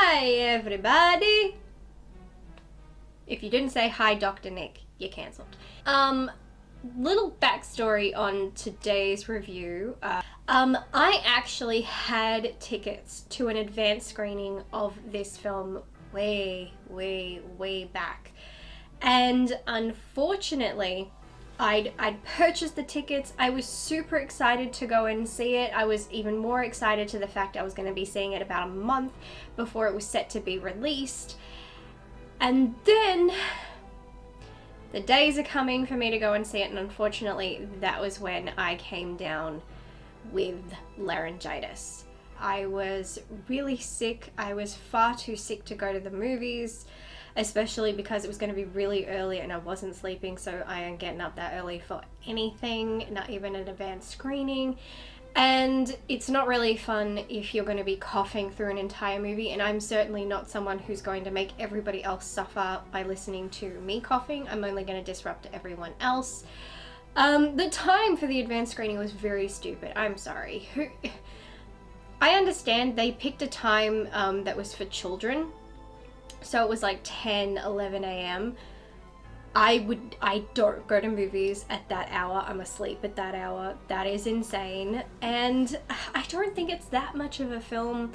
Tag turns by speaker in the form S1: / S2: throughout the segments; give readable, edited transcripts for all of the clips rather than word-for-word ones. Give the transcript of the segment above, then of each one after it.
S1: Hi everybody! If you didn't say hi Dr. Nick, you're cancelled. Little backstory on today's review. I actually had tickets to an advanced screening of this film way back. And unfortunately, I'd purchased the tickets. I was super excited to go and see it. I was even more excited to the fact I was going to be seeing it about a month before it was set to be released. And then the days are coming for me to go and see it, and unfortunately that was when I came down with laryngitis. I was really sick. I was far too sick to go to the movies, especially because it was going to be really early and I wasn't sleeping, so I am getting up that early for anything, not even an advanced screening. And it's not really fun if you're going to be coughing through an entire movie, and I'm certainly not someone who's going to make everybody else suffer by listening to me coughing. I'm only going to disrupt everyone else. The time for the advanced screening was very stupid. I'm sorry. I understand they picked a time that was for children, so it was like 10, 11 a.m. I don't go to movies at that hour. I'm asleep at that hour. That is insane. And I don't think it's that much of a film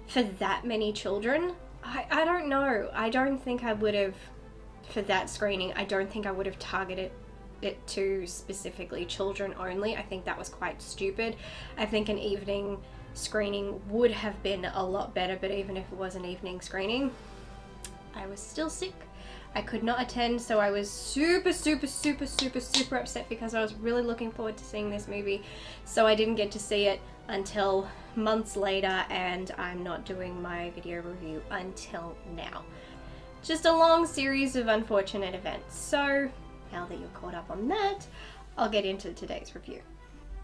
S1: for that many children. I don't know. I don't think I would have, for that screening, I don't think I would have targeted it to specifically children only. I think that was quite stupid. I think an evening screening would have been a lot better, but even if it was an evening screening, I was still sick. I could not attend, so I was super upset because I was really looking forward to seeing this movie. So I didn't get to see it until months later, and I'm not doing my video review until now. Just a long series of unfortunate events. So now that you're caught up on that, I'll get into today's review.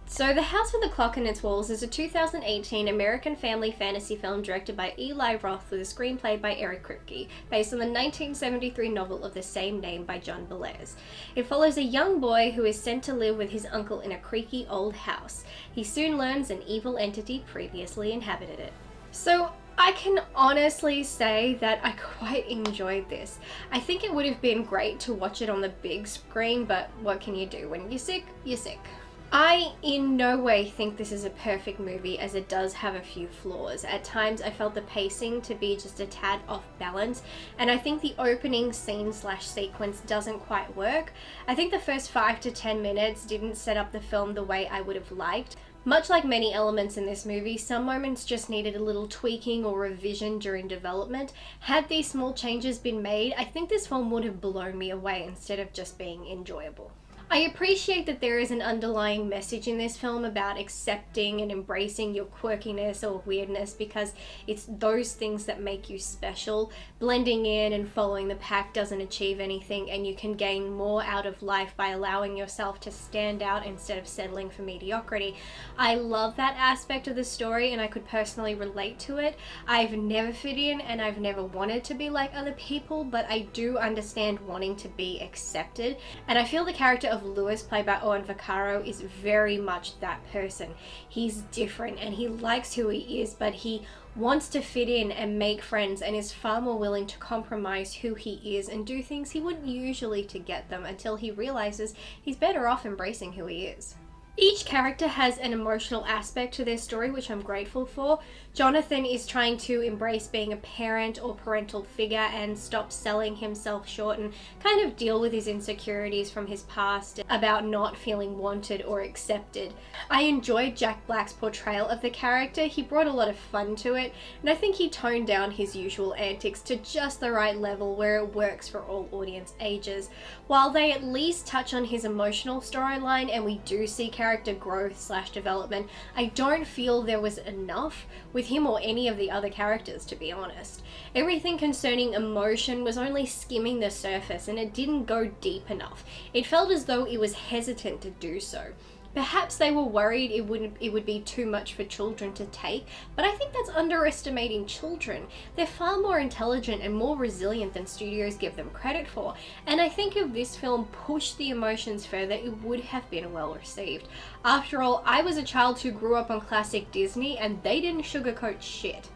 S1: So The House with the Clock in Its Walls is a 2018 American family fantasy film directed by Eli Roth with a screenplay by Eric Kripke, based on the 1973 novel of the same name by John Bellairs. It follows a young boy who is sent to live with his uncle in a creaky old house. He soon learns an evil entity previously inhabited it. So I can honestly say that I quite enjoyed this. I think it would have been great to watch it on the big screen, but what can you do? When you're sick, you're sick. I in no way think this is a perfect movie, as it does have a few flaws. At times I felt the pacing to be just a tad off balance, and I think the opening scene/sequence doesn't quite work. I think the first 5 to 10 minutes didn't set up the film the way I would have liked. Much like many elements in this movie, some moments just needed a little tweaking or revision during development. Had these small changes been made, I think this film would have blown me away instead of just being enjoyable. I appreciate that there is an underlying message in this film about accepting and embracing your quirkiness or weirdness, because it's those things that make you special. Blending in and following the pack doesn't achieve anything, and you can gain more out of life by allowing yourself to stand out instead of settling for mediocrity. I love that aspect of the story, and I could personally relate to it. I've never fit in, and I've never wanted to be like other people, but I do understand wanting to be accepted, and I feel the character of Lewis, played by Owen Vaccaro, is very much that person. He's different and he likes who he is, but he wants to fit in and make friends, and is far more willing to compromise who he is and do things he wouldn't usually to get them, until he realizes he's better off embracing who he is. Each character has an emotional aspect to their story, which I'm grateful for. Jonathan is trying to embrace being a parent or parental figure and stop selling himself short, and kind of deal with his insecurities from his past about not feeling wanted or accepted. I enjoyed Jack Black's portrayal of the character. He brought a lot of fun to it, and I think he toned down his usual antics to just the right level where it works for all audience ages. While they at least touch on his emotional storyline and we do see character growth/development, I don't feel there was enough with him or any of the other characters, to be honest. Everything concerning emotion was only skimming the surface, and it didn't go deep enough. It felt as though it was hesitant to do so. Perhaps they were worried it would be too much for children to take, but I think that's underestimating children. They're far more intelligent and more resilient than studios give them credit for, and I think if this film pushed the emotions further, it would have been well received. After all, I was a child who grew up on classic Disney, and they didn't sugarcoat shit.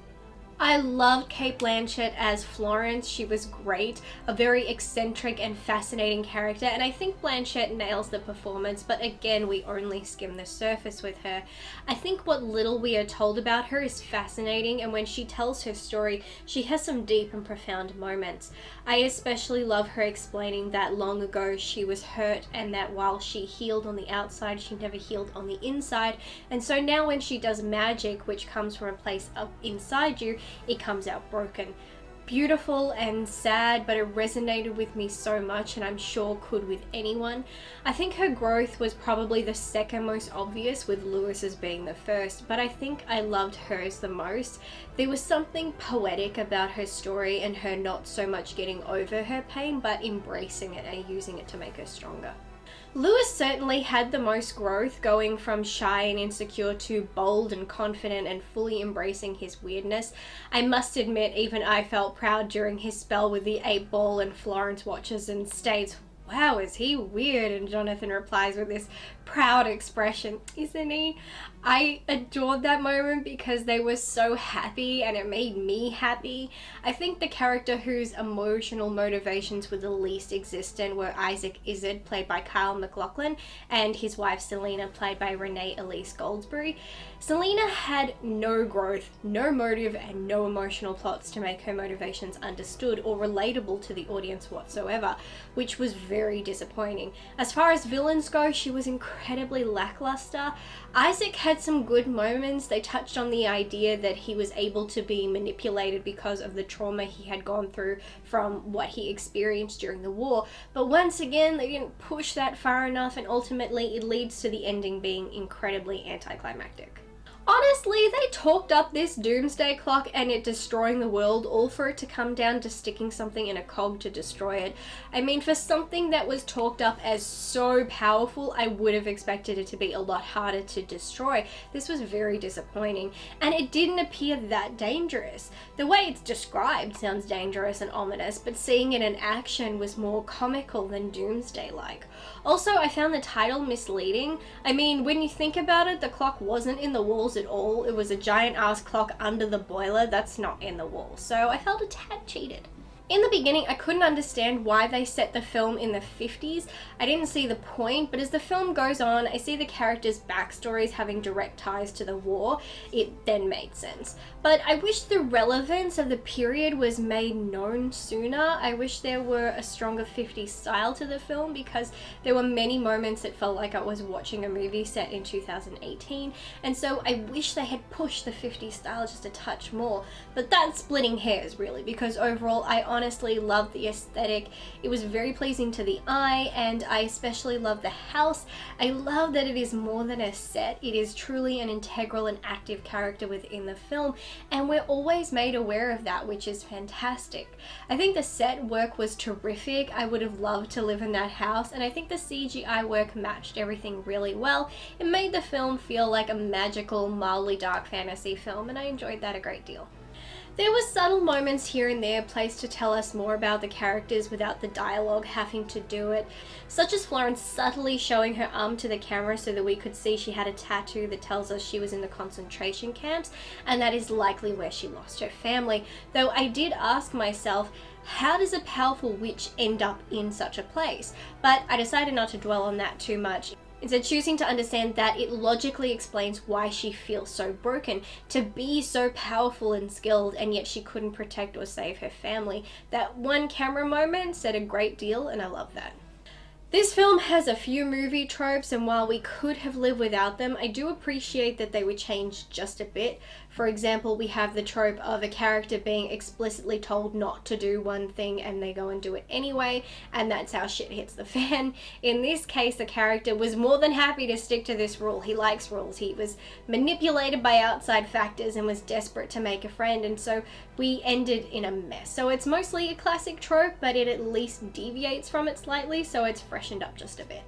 S1: I loved Cate Blanchett as Florence. She was great, a very eccentric and fascinating character, and I think Blanchett nails the performance, but again, we only skim the surface with her. I think what little we are told about her is fascinating, and when she tells her story, she has some deep and profound moments. I especially love her explaining that long ago she was hurt, and that while she healed on the outside, she never healed on the inside, and so now when she does magic, which comes from a place up inside you, it comes out broken. Beautiful and sad, but it resonated with me so much, and I'm sure could with anyone. I think her growth was probably the second most obvious, with Lewis's being the first, but I think I loved hers the most. There was something poetic about her story and her not so much getting over her pain, but embracing it and using it to make her stronger. Lewis certainly had the most growth, going from shy and insecure to bold and confident and fully embracing his weirdness. I must admit, even I felt proud during his spell with the 8-ball, and Florence watches and states, "Wow, is he weird?" And Jonathan replies with this proud expression, "Isn't he?" I adored that moment because they were so happy and it made me happy. I think the character whose emotional motivations were the least existent were Isaac Izard, played by Kyle MacLachlan, and his wife Selena, played by Renee Elise Goldsberry. Selena had no growth, no motive, and no emotional plots to make her motivations understood or relatable to the audience whatsoever, which was very disappointing. As far as villains go, she was incredibly lackluster. Isaac had some good moments. They touched on the idea that he was able to be manipulated because of the trauma he had gone through from what he experienced during the war, but once again they didn't push that far enough, and ultimately it leads to the ending being incredibly anticlimactic. Honestly, they talked up this doomsday clock and it destroying the world, all for it to come down to sticking something in a cog to destroy it. I mean, for something that was talked up as so powerful, I would have expected it to be a lot harder to destroy. This was very disappointing, and it didn't appear that dangerous. The way it's described sounds dangerous and ominous, but seeing it in action was more comical than doomsday-like. Also, I found the title misleading. I mean, when you think about it, the clock wasn't in the walls at all. It was a giant ass clock under the boiler that's not in the wall, so I felt a tad cheated. In the beginning, I couldn't understand why they set the film in the 50s. I didn't see the point, but as the film goes on, I see the characters' backstories having direct ties to the war. It then made sense. But I wish the relevance of the period was made known sooner. I wish there were a stronger 50s style to the film, because there were many moments that felt like I was watching a movie set in 2018, and so I wish they had pushed the 50s style just a touch more. But that's splitting hairs, really, because overall I honestly loved the aesthetic. It was very pleasing to the eye, and I especially love the house. I love that it is more than a set. It is truly an integral and active character within the film, and we're always made aware of that, which is fantastic. I think the set work was terrific. I would have loved to live in that house, and I think the CGI work matched everything really well. It made the film feel like a magical, mildly dark fantasy film, and I enjoyed that a great deal. There were subtle moments here and there placed to tell us more about the characters without the dialogue having to do it, such as Florence subtly showing her arm to the camera so that we could see she had a tattoo that tells us she was in the concentration camps, and that is likely where she lost her family. Though I did ask myself, how does a powerful witch end up in such a place? But I decided not to dwell on that too much. Instead, choosing to understand that it logically explains why she feels so broken, to be so powerful and skilled, and yet she couldn't protect or save her family. That one camera moment said a great deal, and I love that. This film has a few movie tropes, and while we could have lived without them, I do appreciate that they were changed just a bit. For example, we have the trope of a character being explicitly told not to do one thing and they go and do it anyway, and that's how shit hits the fan. In this case, the character was more than happy to stick to this rule. He likes rules. He was manipulated by outside factors and was desperate to make a friend, and so we ended in a mess. So it's mostly a classic trope, but it at least deviates from it slightly, so it's freshened up just a bit.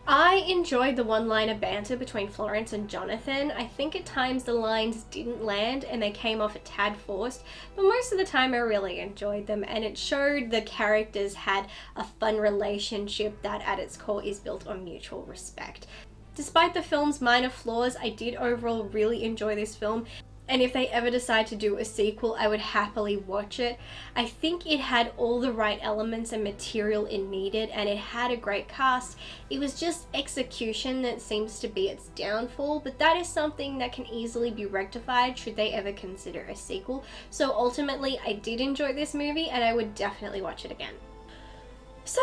S1: I enjoyed the one-liner banter between Florence and Jonathan. I think at times the lines didn't land and they came off a tad forced, but most of the time I really enjoyed them, and it showed the characters had a fun relationship that at its core is built on mutual respect. Despite the film's minor flaws, I did overall really enjoy this film. and if they ever decide to do a sequel, I would happily watch it. I think it had all the right elements and material it needed, and it had a great cast. It was just execution that seems to be its downfall, but that is something that can easily be rectified should they ever consider a sequel. So ultimately, I did enjoy this movie, and I would definitely watch it again. So,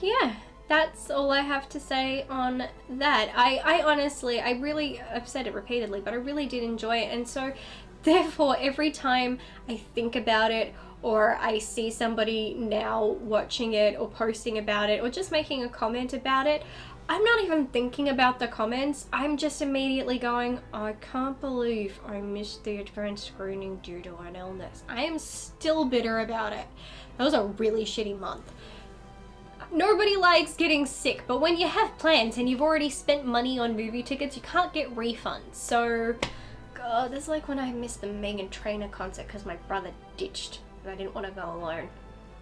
S1: yeah. That's all I have to say on that. I honestly, I've said it repeatedly, but I really did enjoy it. And so therefore, every time I think about it, or I see somebody now watching it or posting about it or just making a comment about it, I'm not even thinking about the comments. I'm just immediately going, I can't believe I missed the advanced screening due to an illness. I am still bitter about it. That was a really shitty month. Nobody likes getting sick, but when you have plans and you've already spent money on movie tickets, you can't get refunds. So, God, this is like when I missed the Meghan Trainor concert because my brother ditched and I didn't want to go alone.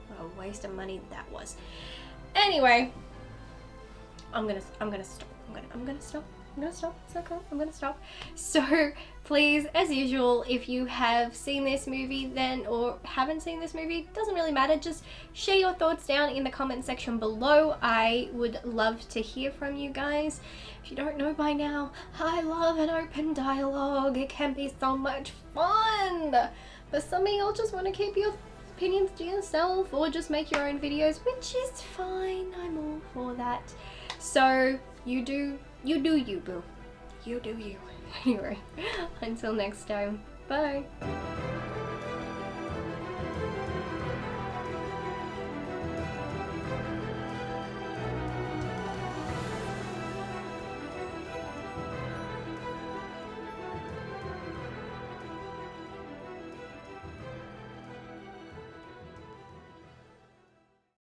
S1: What a waste of money that was. Anyway, I'm gonna stop. I'm gonna stop. It's okay. I'm gonna stop. So please, as usual, if you have seen this movie then or haven't seen this movie, doesn't really matter, just share your thoughts down in the comment section below. I would love to hear from you guys. If you don't know by now, I love an open dialogue. It can be so much fun. But some of y'all just want to keep your opinions to yourself or just make your own videos, which is fine. I'm all for that. So you do you, boo. You do you. Anyway, until next time, bye.